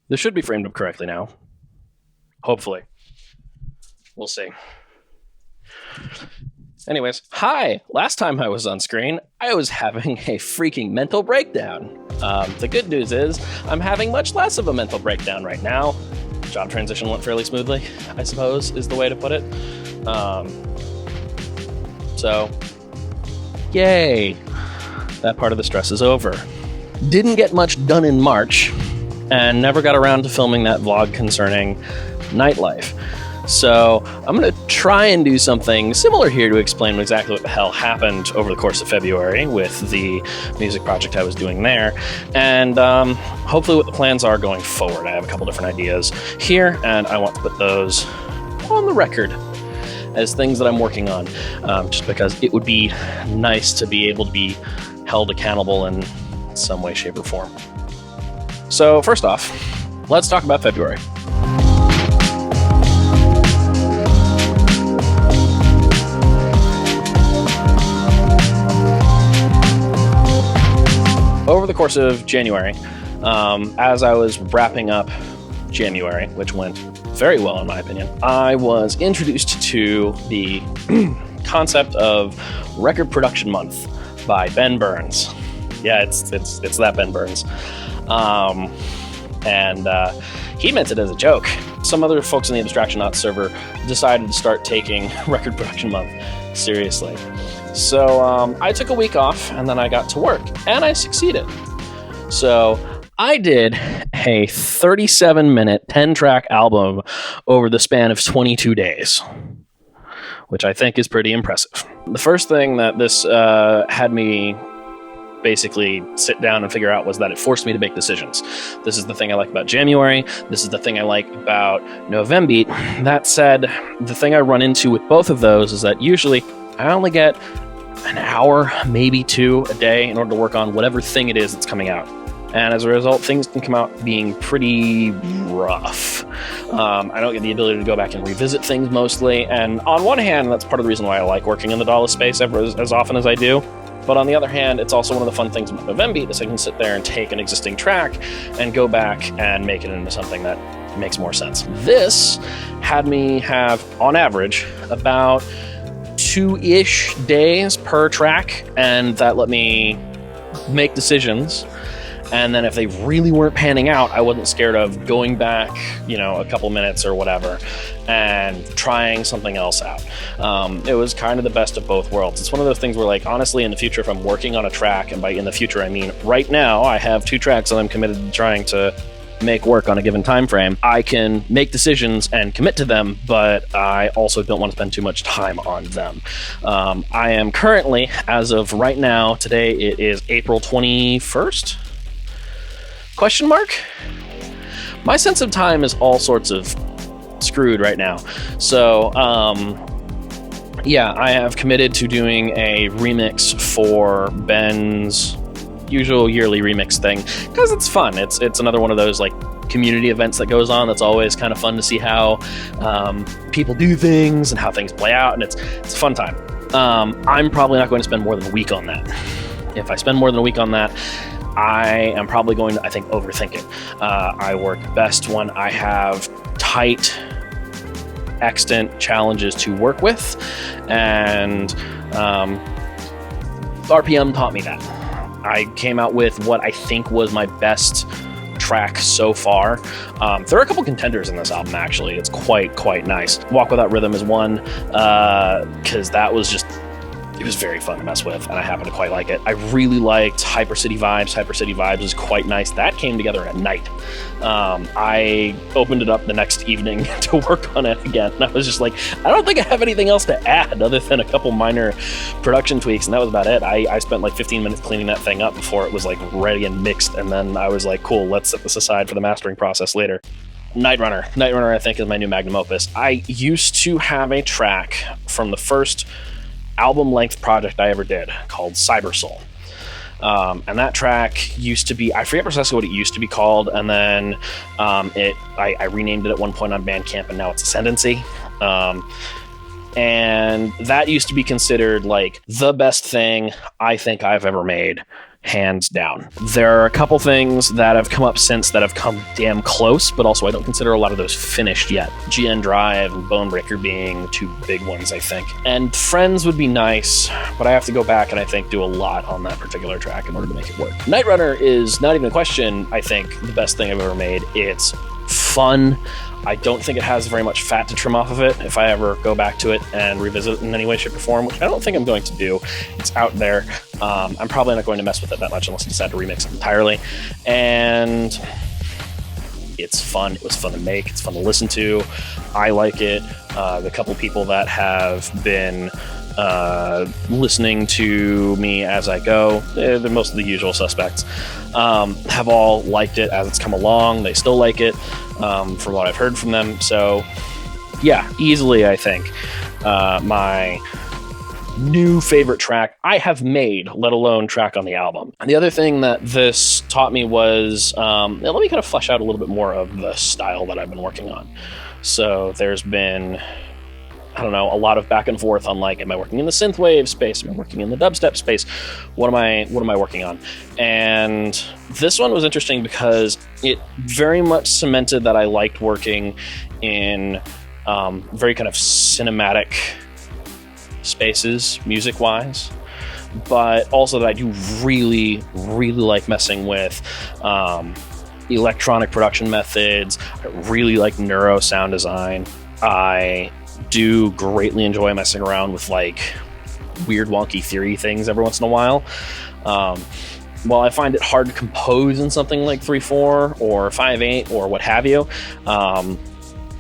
This should be framed up correctly now. Hopefully. We'll see. Anyways, hi! Last time I was on screen, I was having a freaking mental breakdown. The good news is, I'm having much less of a mental breakdown right now. Job transition went fairly smoothly, I suppose, is the way to put it. So, yay! That part of the stress is over. Didn't get much done in March, and never got around to filming that vlog concerning nightlife. So I'm going to try and do something similar here to explain exactly what the hell happened over the course of February with the music project I was doing there, and hopefully what the plans are going forward. I have a couple different ideas here, and I want to put those on the record as things that I'm working on, just because it would be nice to be able to be held accountable in some way, shape, or form. So first off, let's talk about February. Over the course of January, as I was wrapping up January, which went very well in my opinion, I was introduced to the concept of Record Production Month by Ben Burns. Yeah, it's that Ben Burns. And he meant it as a joke. Some other folks in the Abstraction Knots server decided to start taking Record Production Month seriously. So I took a week off, and then I got to work, and I succeeded. So I did a 37-minute, 10-track album over the span of 22 days, which I think is pretty impressive. The first thing that this had me basically sit down and figure out was that it forced me to make decisions. This is the thing I like about January. This is the thing I like about Novembeat. That said, the thing I run into with both of those is that usually I only get an hour, maybe two a day in order to work on whatever thing it is that's coming out. And as a result, things can come out being pretty rough. I don't get the ability to go back and revisit things mostly. And on one hand, that's part of the reason why I like working in the DAW space as often as I do. But on the other hand, it's also one of the fun things about Novembeat is I can sit there and take an existing track and go back and make it into something that makes more sense. This had me have, on average, about 2-ish days per track, and that let me make decisions. And then if they really weren't panning out, I wasn't scared of going back, a couple minutes or whatever, and trying something else out. It was kind of the best of both worlds. It's one of those things where, honestly, in the future, if I'm working on a track, and by in the future I mean right now, I have 2 tracks that I'm committed to trying to make work on a given time frame. I can make decisions and commit to them, but I also don't want to spend too much time on them. I am currently, as of right now, today it is April 21st? Question mark? My sense of time is all sorts of screwed right now. So, yeah, I have committed to doing a remix for Ben's usual yearly remix thing, because it's fun. It's another one of those community events that goes on that's always kind of fun to see how people do things and how things play out, and it's a fun time. I'm probably not going to spend more than a week on that. If I spend more than a week on that, I am probably going to, overthink it. I work best when I have tight, extant challenges to work with, and RPM taught me that. I came out with what I think was my best track so far. There are a couple contenders in this album, actually. It's quite nice. Walk Without Rhythm is one, because that was it was very fun to mess with, and I happen to quite like it. I really liked Hyper City Vibes. Hyper City Vibes is quite nice. That came together at night. I opened it up the next evening to work on it again, and I was just I don't think I have anything else to add other than a couple minor production tweaks, and that was about it. I spent 15 minutes cleaning that thing up before it was ready and mixed, and then I was cool, let's set this aside for the mastering process later. Night Runner, I think, is my new magnum opus. I used to have a track from the first album-length project I ever did called Cyber Soul. And that track used to be, I forget precisely what it used to be called, and then I renamed it at one point on Bandcamp, and now it's Ascendancy. And that used to be considered the best thing I think I've ever made hands down. There are a couple things that have come up since that have come damn close, but also I don't consider a lot of those finished yet. GN Drive and Bonebreaker being two big ones, I think. And Friends would be nice, but I have to go back and I think do a lot on that particular track in order to make it work. Night Runner is not even a question, I think, the best thing I've ever made. It's fun. I don't think it has very much fat to trim off of it if I ever go back to it and revisit it in any way, shape, or form, which I don't think I'm going to do. It's out there. I'm probably not going to mess with it that much unless I decide to remix it entirely. And it's fun. It was fun to make. It's fun to listen to. I like it. The couple people that have been listening to me as I go, they're most of the usual suspects, have all liked it as it's come along. They still like it, from what I've heard from them. So yeah, easily I think my new favorite track I have made, let alone track on the album. And the other thing that this taught me was, let me kind of flesh out a little bit more of the style that I've been working on. So there's been, I don't know, a lot of back and forth on like, am I working in the synthwave space? Am I working in the dubstep space? What am I working on? And this one was interesting because it very much cemented that I liked working in very kind of cinematic spaces, music-wise, but also that I do really, really like messing with electronic production methods. I really like neuro sound design. I do greatly enjoy messing around with like weird wonky theory things every once in a while. While I find it hard to compose in something like 3/4 or 5/8 or what have you,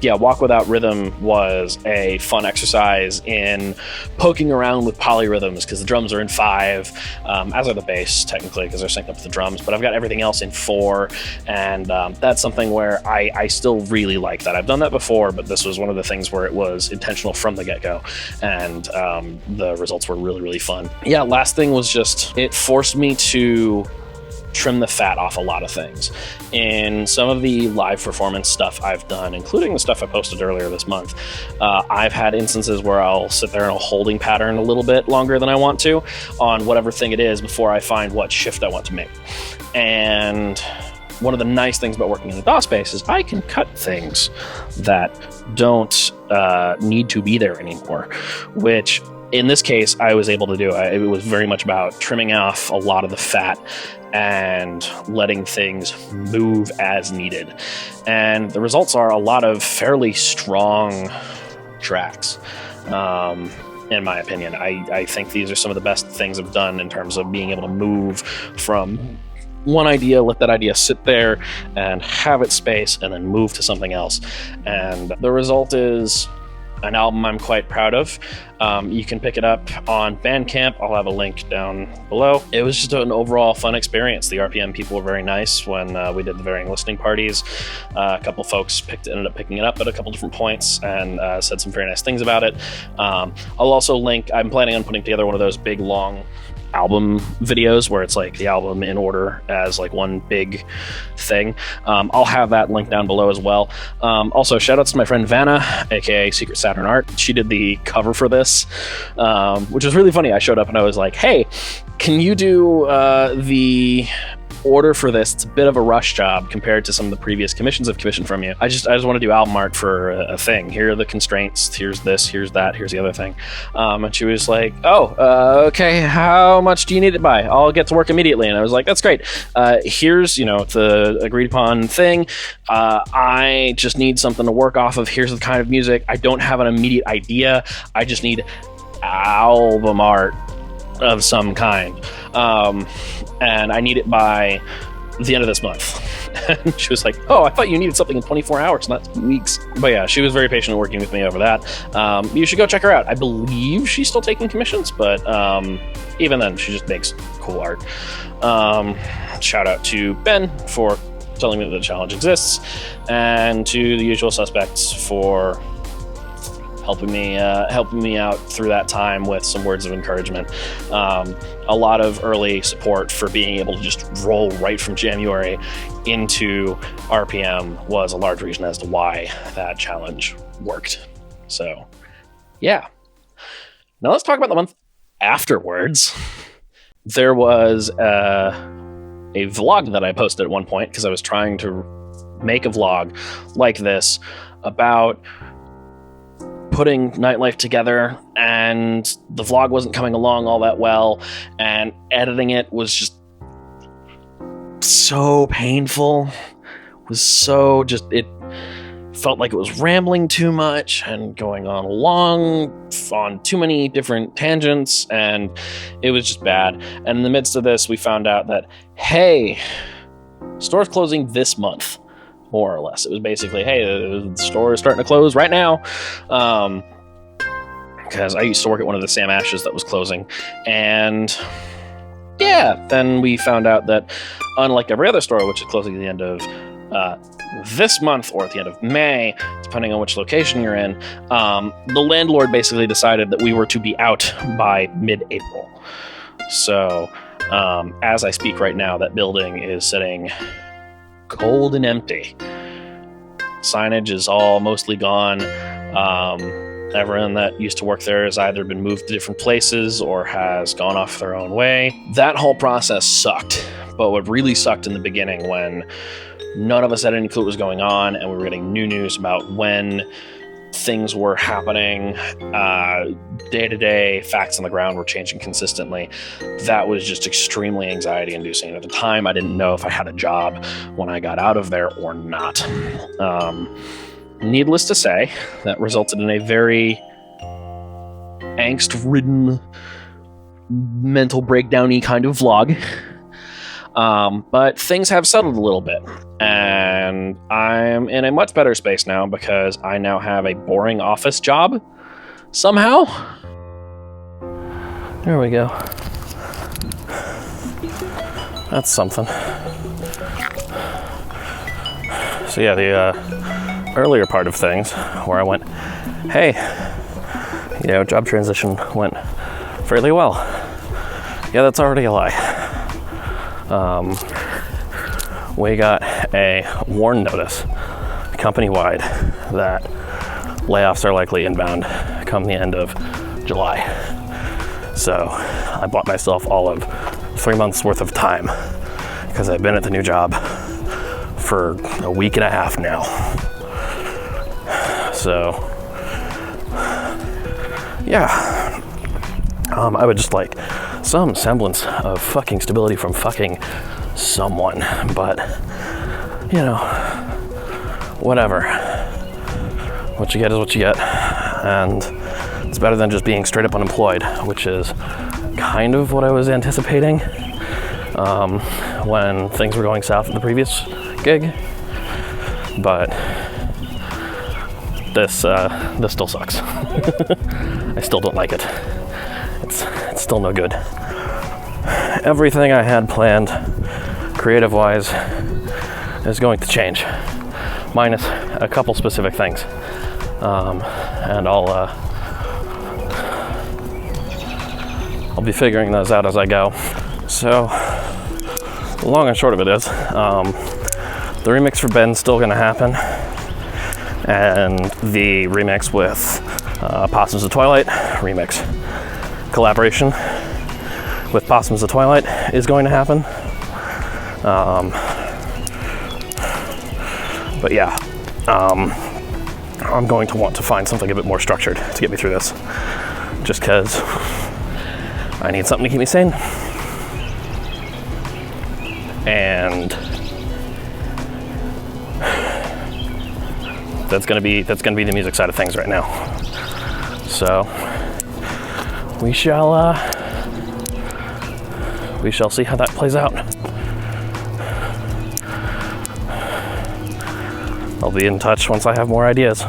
yeah, Walk Without Rhythm was a fun exercise in poking around with polyrhythms because the drums are in 5, as are the bass technically because they're synced up with the drums, but I've got everything else in 4, and that's something where I still really like that. I've done that before, but this was one of the things where it was intentional from the get-go, and the results were really, really fun. Yeah, last thing was just, it forced me to trim the fat off a lot of things. In some of the live performance stuff I've done, including the stuff I posted earlier this month, I've had instances where I'll sit there in a holding pattern a little bit longer than I want to on whatever thing it is before I find what shift I want to make. And one of the nice things about working in the DAW space is I can cut things that don't need to be there anymore, which in this case I was able to do. It was very much about trimming off a lot of the fat and letting things move as needed. And the results are a lot of fairly strong tracks, in my opinion. I think these are some of the best things I've done in terms of being able to move from one idea, let that idea sit there and have its space, and then move to something else. And the result is an album I'm quite proud of. You can pick it up on Bandcamp. I'll have a link down below. It was just an overall fun experience. The RPM people were very nice when we did the varying listening parties. A couple folks ended up picking it up at a couple different points and said some very nice things about it. I'll also link, I'm planning on putting together one of those big long album videos where it's like the album in order as like one big thing. I'll have that link down below as well. Also, shout outs to my friend Vanna, aka Secret Saturn Art. She did the cover for this, which was really funny. I showed up and I was like, hey, can you do the order for this? It's a bit of a rush job compared to some of the previous commissions I've commissioned from you. I just want to do album art for a thing. Here are the constraints. Here's this, here's that, here's the other thing. And she was like, okay, how much do you need it by? I'll get to work immediately. And I was like, that's great. Here's, the agreed upon thing. I just need something to work off of. Here's the kind of music. I don't have an immediate idea. I just need album art of some kind. And I need it by the end of this month. And she was like, oh, I thought you needed something in 24 hours, not 2 weeks. But yeah, she was very patient working with me over that. You should go check her out. I believe she's still taking commissions, but even then, she just makes cool art. Shout out to Ben for telling me that the challenge exists, and to the usual suspects for helping me out through that time with some words of encouragement. A lot of early support for being able to just roll right from January into RPM was a large reason as to why that challenge worked. So, yeah. Now let's talk about the month afterwards. there was a vlog that I posted at one point because I was trying to make a vlog like this about putting nightlife together, and the vlog wasn't coming along all that well, and editing it was just so painful. It was so just, it felt like it was rambling too much and going on too many different tangents, and it was just bad. And in the midst of this, we found out that, hey, store's closing this month, more or less. It was basically, hey, the store is starting to close right now. Because I used to work at one of the Sam Ashes that was closing. And yeah, then we found out that unlike every other store, which is closing at the end of this month or at the end of May, depending on which location you're in, the landlord basically decided that we were to be out by mid-April. So as I speak right now, that building is sitting cold and empty. Signage is all mostly gone. Everyone that used to work there has either been moved to different places or has gone off their own way. That whole process sucked. But what really sucked in the beginning, when none of us had any clue what was going on and we were getting new news about when things were happening, day-to-day facts on the ground were changing consistently. That was just extremely anxiety-inducing. And at the time, I didn't know if I had a job when I got out of there or not. Needless to say, that resulted in a very angst-ridden, mental breakdown-y kind of vlog. But things have settled a little bit, and I'm in a much better space now because I now have a boring office job, somehow. There we go. That's something. So yeah, the earlier part of things where I went, hey, job transition went fairly well. Yeah, that's already a lie. We got a warn notice company-wide that layoffs are likely inbound come the end of July. So I bought myself all of 3 months worth of time because I've been at the new job for a week and a half now. So yeah, I would just like some semblance of fucking stability from fucking someone, but whatever. What you get is what you get, and it's better than just being straight up unemployed, which is kind of what I was anticipating when things were going south at the previous gig. But this still sucks. I still don't like it. It's still no good. Everything I had planned, creative-wise, is going to change, minus a couple specific things, and I'll be figuring those out as I go. So, the long and short of it is, the remix for Ben's still going to happen, and the remix with Possums of Twilight remix collaboration with Possums of Twilight is going to happen. But yeah, I'm going to want to find something a bit more structured to get me through this, just because I need something to keep me sane. And that's gonna be the music side of things right now. So we shall see how that plays out. I'll be in touch once I have more ideas.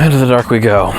Into the dark we go.